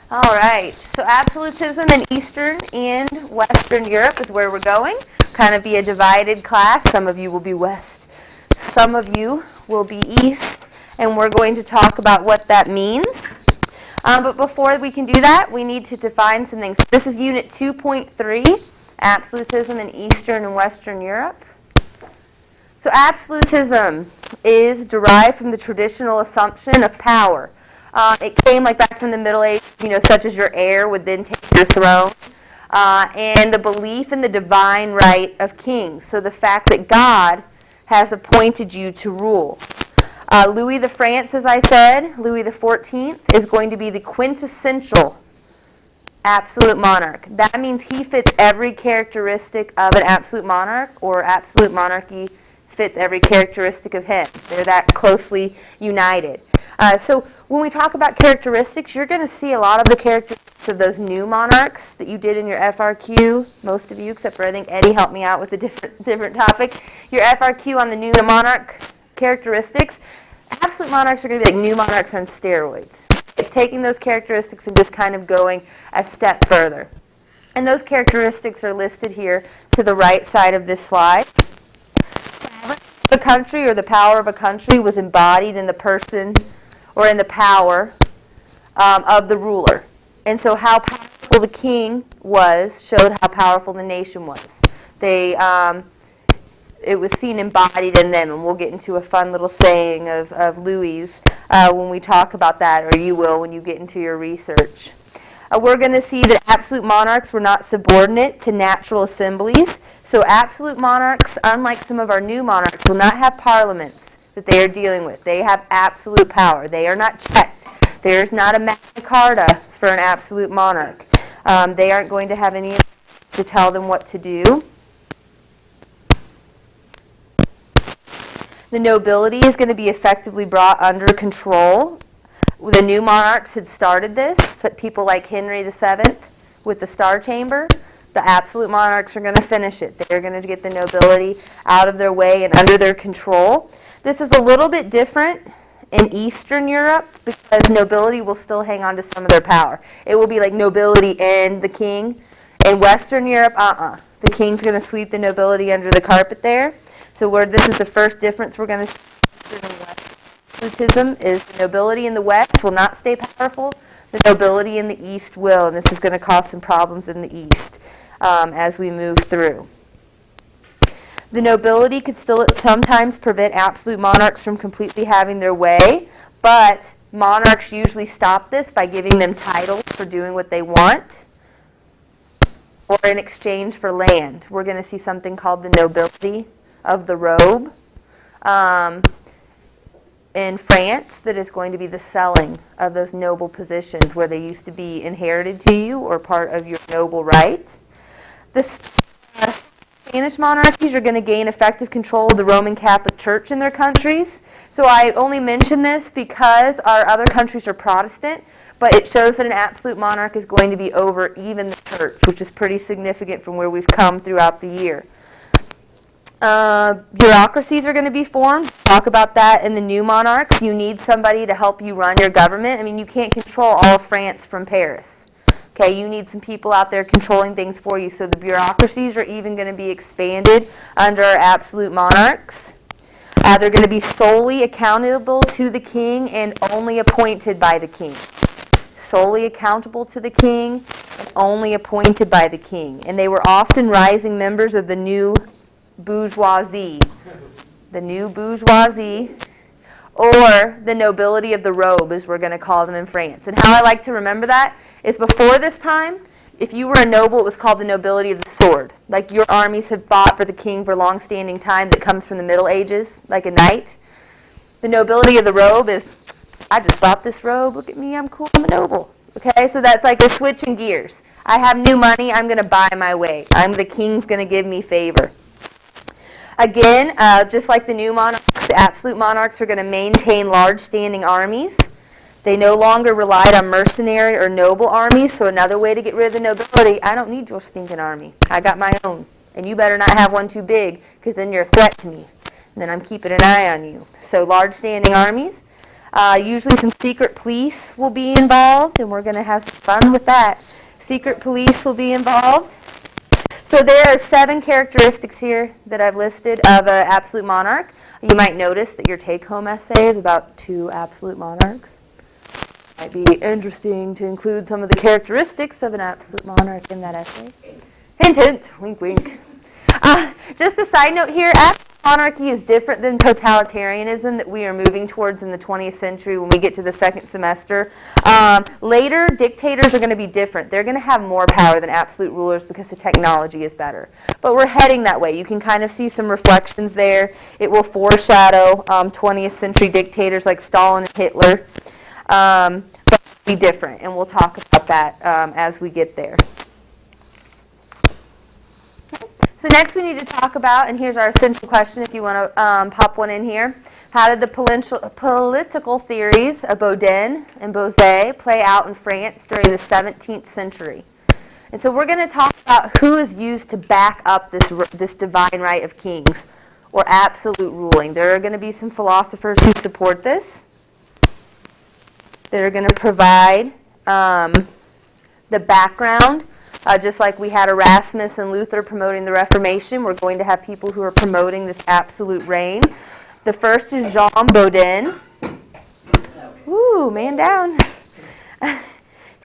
All right, so absolutism in Eastern and Western Europe is where we're going. Kind of be a divided class. Some of you will be West, some of you will be East, and we're going to talk about what that means. But before we can do that, we need to define some things. This is Unit 2.3, Absolutism in Eastern and Western Europe. So absolutism is derived from the traditional assumption of power. It came like back from the Middle Ages, such as your heir would then take your throne, and the belief in the divine right of kings. So the fact that God has appointed you to rule. Louis the France, as I said, Louis the 14th, is going to be the quintessential absolute monarch. That means he fits every characteristic of an absolute monarch, or absolute monarchy fits every characteristic of him. They're that closely united. So when we talk about characteristics, you're going to see a lot of the characteristics of those new monarchs that you did in your FRQ. Most of you, except for I think Eddie helped me out with a different topic. Your FRQ on the new monarch characteristics. Absolute monarchs are going to be like new monarchs on steroids. It's taking those characteristics and just kind of going a step further. And those characteristics are listed here to the right side of this slide. The country or the power of a country was embodied in the person or in the power of the ruler. And so how powerful the king was showed how powerful the nation was. It was seen embodied in them, and we'll get into a fun little saying of Louis when we talk about that, or you will when you get into your research. We're going to see that absolute monarchs were not subordinate to natural assemblies. So absolute monarchs, unlike some of our new monarchs, will not have parliaments that they are dealing with. They have absolute power. They are not checked. There's not a Magna Carta for an absolute monarch. They aren't going to have any to tell them what to do. The nobility is going to be effectively brought under control. The new monarchs had started this, people like Henry VII with the Star Chamber. The absolute monarchs are going to finish it. They're going to get the nobility out of their way and under their control. This is a little bit different in Eastern Europe because nobility will still hang on to some of their power. It will be like nobility and the king. In Western Europe, the king's going to sweep the nobility under the carpet there. So this is the first difference we're going to see in Absolutism is the nobility in the West will not stay powerful. The nobility in the East will, and this is going to cause some problems in the East as we move through. The nobility could still sometimes prevent absolute monarchs from completely having their way, but monarchs usually stop this by giving them titles for doing what they want or in exchange for land. We're going to see something called the nobility of the robe in France that is going to be the selling of those noble positions where they used to be inherited to you or part of your noble right. The Spanish monarchies are going to gain effective control of the Roman Catholic Church in their countries. So I only mention this because our other countries are Protestant, but it shows that an absolute monarch is going to be over even the church, which is pretty significant from where we've come throughout the year. Bureaucracies are going to be formed. Talk about that in the new monarchs. You need somebody to help you run your government. I mean, you can't control all of France from Paris. Okay, you need some people out there controlling things for you. So the bureaucracies are even going to be expanded under our absolute monarchs. They're going to be solely accountable to the king and only appointed by the king. Solely accountable to the king and only appointed by the king. And they were often rising members of the new bourgeoisie, or the nobility of the robe, as we're going to call them in France. And how I like to remember that is before this time, if you were a noble, it was called the nobility of the sword. Like your armies have fought for the king for long-standing time that comes from the Middle Ages, like a knight. The nobility of the robe is, I just bought this robe, look at me, I'm cool, I'm a noble. Okay, so that's like a switch in gears. I have new money, I'm going to buy my way. The king's going to give me favor. Again, just like the new monarchs, the absolute monarchs are going to maintain large standing armies. They no longer relied on mercenary or noble armies, so another way to get rid of the nobility, I don't need your stinking army. I got my own. And you better not have one too big, because then you're a threat to me. And then I'm keeping an eye on you. So large standing armies. Usually some secret police will be involved, and we're going to have some fun with that. Secret police will be involved. So there are 7 characteristics here that I've listed of an absolute monarch. You might notice that your take-home essay is about 2 absolute monarchs. Might be interesting to include some of the characteristics of an absolute monarch in that essay. Hint, hint, wink, wink. Just a side note here, absolute monarchy is different than totalitarianism that we are moving towards in the 20th century when we get to the second semester. Later, dictators are going to be different. They're going to have more power than absolute rulers because the technology is better. But we're heading that way. You can kind of see some reflections there. It will foreshadow 20th century dictators like Stalin and Hitler. But it'll be different, and we'll talk about that as we get there. So next we need to talk about, and here's our essential question if you want to pop one in here. How did the political theories of Baudin and Bossuet play out in France during the 17th century? And so we're going to talk about who is used to back up this divine right of kings, or absolute ruling. There are going to be some philosophers who support this. They're going to provide the background. Just like we had Erasmus and Luther promoting the Reformation, we're going to have people who are promoting this absolute reign. The first is Jean Baudin. Ooh, man down.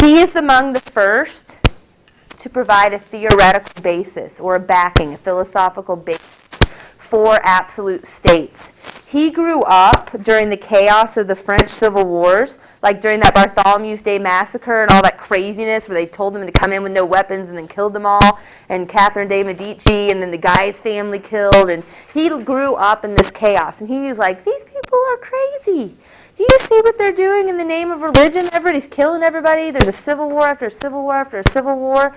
He is among the first to provide a theoretical basis or a backing, a philosophical basis for absolute states. He grew up during the chaos of the French Civil Wars, like during that Bartholomew's Day massacre and all that craziness where they told them to come in with no weapons and then killed them all, and Catherine de Medici, and then the guy's family killed, and he grew up in this chaos, and he's like, these people are crazy. Do you see what they're doing in the name of religion? Everybody's killing everybody. There's a civil war after a civil war after a civil war.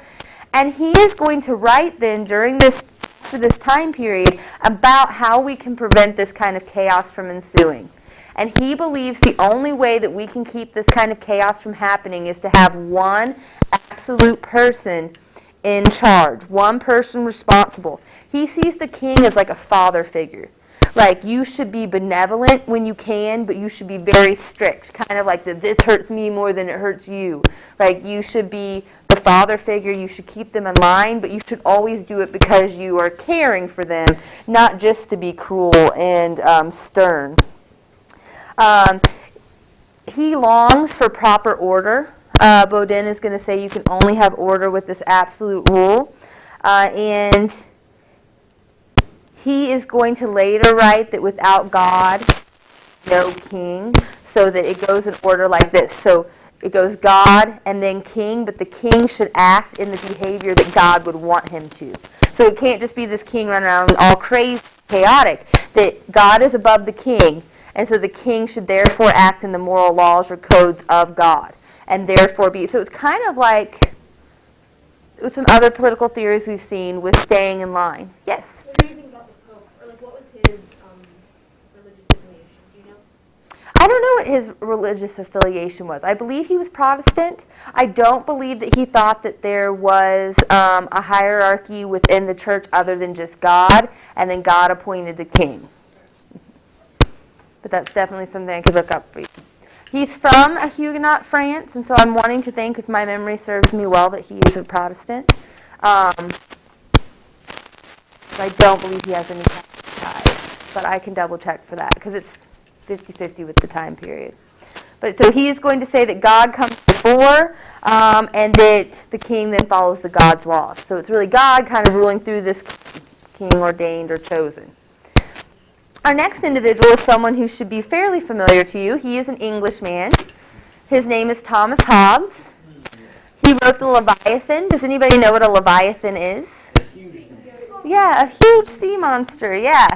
And he is going to write then during this time period about how we can prevent this kind of chaos from ensuing. And he believes the only way that we can keep this kind of chaos from happening is to have one absolute person in charge, one person responsible. He sees the king as like a father figure. Like, you should be benevolent when you can, but you should be very strict. Kind of like this hurts me more than it hurts you. Like, you should be the father figure. You should keep them in line, but you should always do it because you are caring for them, not just to be cruel and stern. He longs for proper order. Baudin is going to say you can only have order with this absolute rule. And he is going to later write that without God, no king, so that it goes in order like this. So it goes God and then king, but the king should act in the behavior that God would want him to. So it can't just be this king running around all crazy, chaotic. That God is above the king, and so the king should therefore act in the moral laws or codes of God, and therefore be. So it's kind of like with some other political theories we've seen with staying in line. Yes? What do you think about the Pope? Or like, what was his religious affiliation? Do you know? I don't know what his religious affiliation was. I believe he was Protestant. I don't believe that he thought that there was a hierarchy within the church other than just God, and then God appointed the king. But that's definitely something I could look up for you. He's from a Huguenot France, and so I'm wanting to think, if my memory serves me well, that he is a Protestant. But I don't believe he has any Catholic ties. But I can double check for that, because it's 50-50 with the time period. But so he is going to say that God comes before, and that the king then follows the God's laws. So it's really God kind of ruling through this king ordained or chosen. Our next individual is someone who should be fairly familiar to you. He is an Englishman. His name is Thomas Hobbes. He wrote the Leviathan. Does anybody know what a Leviathan is? Yeah, a huge sea monster, yeah.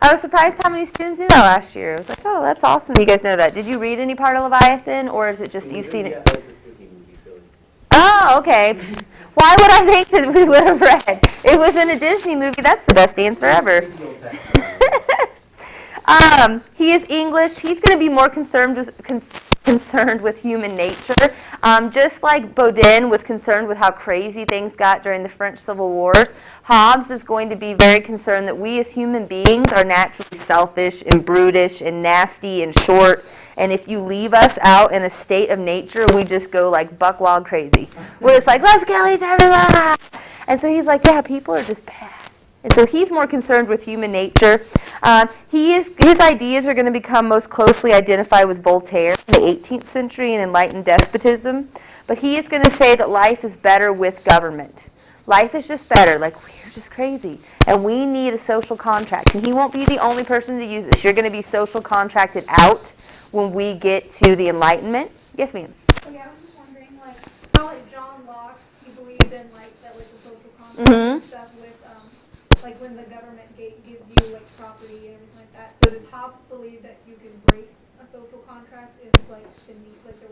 I was surprised how many students knew that last year. I was like, oh, that's awesome. You guys know that. Did you read any part of Leviathan, or is it just you've seen it? Oh, okay. Why would I think that we would have read? It was in a Disney movie. That's the best answer ever. He is English. He's going to be more concerned with human nature. Just like Baudin was concerned with how crazy things got during the French Civil Wars, Hobbes is going to be very concerned that we as human beings are naturally selfish and brutish and nasty and short, and if you leave us out in a state of nature, we just go like buck wild crazy. We're just like, let's kill each other. And so he's like, yeah, people are just bad. And so he's more concerned with human nature. His ideas are going to become most closely identified with Voltaire in the 18th century and enlightened despotism. But he is going to say that life is better with government. Life is just better. Like, we're just crazy. And we need a social contract. And he won't be the only person to use this. You're going to be social contracted out when we get to the Enlightenment. Yes, ma'am? Oh, yeah, I was just wondering, like, how, like, John Locke, he believed in, like, that, like, the social contract and stuff with, like, when the government gives you, like, property and everything like that. So does Hobbes believe that you can break a social contract if, like, the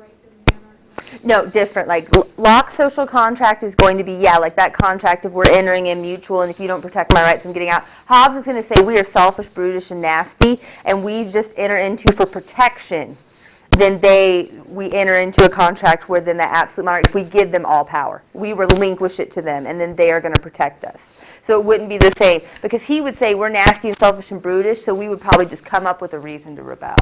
rights of man aren't met? No, different. Like, Locke's social contract is going to be, yeah, like that contract if we're entering in mutual, and if you don't protect my rights, I'm getting out. Hobbes is going to say we are selfish, brutish, and nasty, and we just enter into for protection. Then we enter into a contract where then the absolute monarch, we give them all power. We relinquish it to them, and then they are going to protect us. So it wouldn't be the same, because he would say we're nasty and selfish and brutish, so we would probably just come up with a reason to rebel.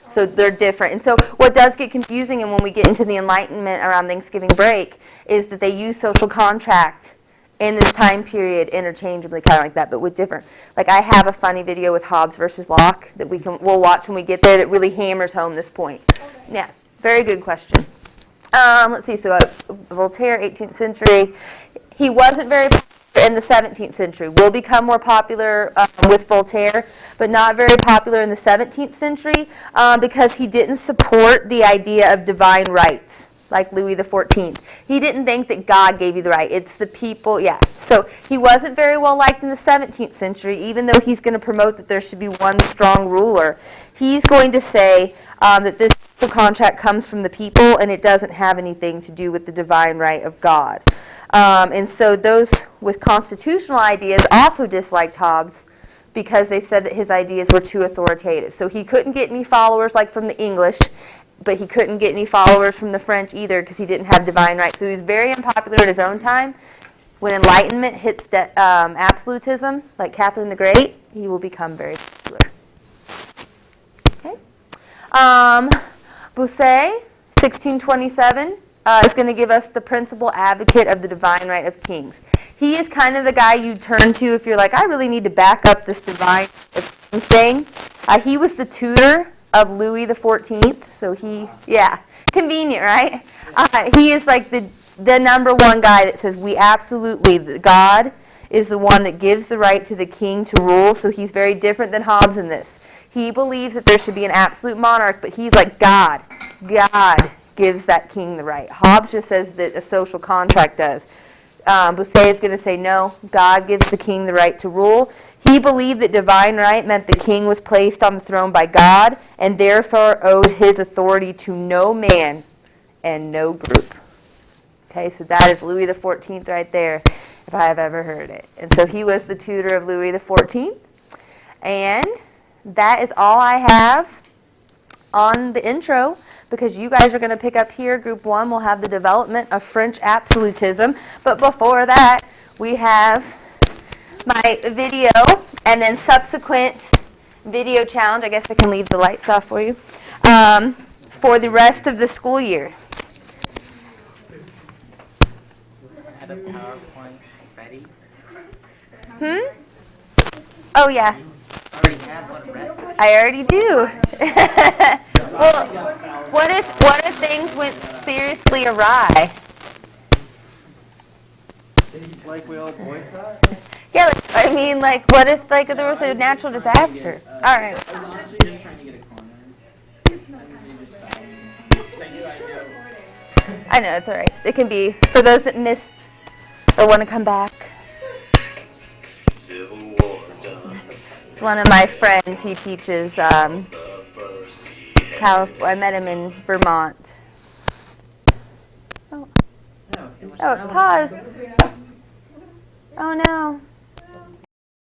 So they're different. And so what does get confusing, and when we get into the Enlightenment around Thanksgiving break, is that they use social contract in this time period interchangeably, kind of like that, but with different. Like, I have a funny video with Hobbes versus Locke that we'll watch when we get there that really hammers home this point. Okay. Yeah, very good question. Let's see, so Voltaire, 18th century. He wasn't very popular in the 17th century. Will become more popular with Voltaire, but not very popular in the 17th century because he didn't support the idea of divine rights, like Louis XIV. He didn't think that God gave you the right. It's the people, yeah. So he wasn't very well liked in the 17th century, even though he's going to promote that there should be one strong ruler. He's going to say that this contract comes from the people and it doesn't have anything to do with the divine right of God. And so those with constitutional ideas also disliked Hobbes because they said that his ideas were too authoritative. So he couldn't get any followers like from the English, but he couldn't get any followers from the French either because he didn't have divine rights. So he was very unpopular at his own time. When Enlightenment hits absolutism, like Catherine the Great, he will become very popular. Okay. Bossuet, 1627, is going to give us the principal advocate of the divine right of kings. He is kind of the guy you turn to if you're like, I really need to back up this divine thing. He was the tutor of Louis XIV, so convenient, right? He is like the number one guy that says we absolutely, God is the one that gives the right to the king to rule, so he's very different than Hobbes in this. He believes that there should be an absolute monarch, but he's like God gives that king the right. Hobbes just says that a social contract does. Bossuet is going to say, no, God gives the king the right to rule. He believed that divine right meant the king was placed on the throne by God and therefore owed his authority to no man and no group. Okay, so that is Louis XIV right there, if I have ever heard it. And so he was the tutor of Louis XIV. And that is all I have on the intro, because you guys are going to pick up here. Group 1 will have the development of French absolutism. But before that, we have my video and then subsequent video challenge. I guess I can leave the lights off for you for the rest of the school year. Have a PowerPoint ready? Oh, yeah. Already have one ready. I already do. Well, what if things went seriously awry? Like we all boycott? Yeah, what if there was a natural disaster? All right. I was honestly just trying to get a corner. I know, it's all right. It can be, for those that missed or want to come back. Civil War done. It's one of my friends. He teaches California. I met him in Vermont. Oh, pause. Oh, no.